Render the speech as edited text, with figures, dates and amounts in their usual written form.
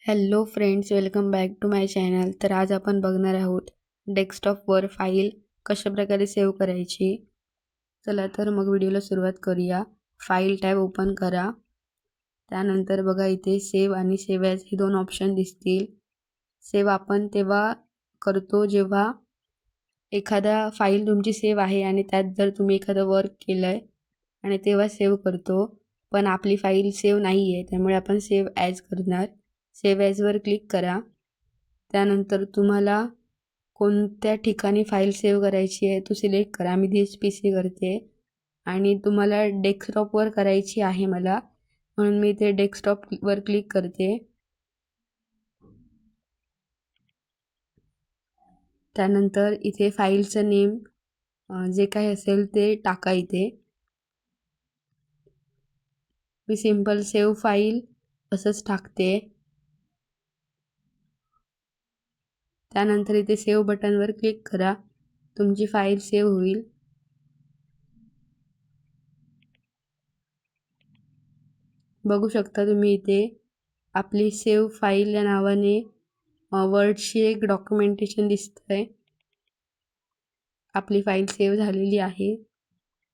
Hello friends, welcome back to my channel. तर आज आपण बघणार आहोत डेस्कटॉपवर फाईल कशाप्रकारे सेव्ह करायची. चला तर मग व्हिडिओला सुरुवात करूया. फाईल टॅब ओपन करा. त्यानंतर बघा इथे सेव्ह आणि सेव्ह ॲज हे दोन ऑप्शन दिसतील. सेव्ह आपण तेव्हा करतो जेव्हा एखादा फाईल तुमची सेव्ह आहे आणि त्यात जर तुम्ही एखादं वर्क केलं आहे आणि तेव्हा सेव्ह करतो. पण आपली फाईल सेव्ह नाही आहे, त्यामुळे आपण सेव्ह ॲज करणार. सेव्ह ॲजवर क्लिक करा. त्यानंतर तुम्हाला कोणत्या ठिकाणी फाईल सेव्ह करायची आहे तो सिलेक्ट करा. मी दिस पी सी करते आणि तुम्हाला डेस्कटॉपवर करायची आहे मला, म्हणून मी ते डेस्कटॉपवर क्लिक करते. त्यानंतर इथे फाईलचं नेम जे काही असेल ते टाका. इथे मी सिम्पल सेव्ह फाईल असंच टाकते. त्यानंतर इथे सेव्ह बटनवर क्लिक करा. तुमची फाईल सेव्ह होईल. बघू शकता तुम्ही इथे आपली सेव्ह फाईल या नावाने वर्डशी एक डॉक्युमेंटेशन दिसतंय. आपली फाईल सेव्ह झालेली आहे.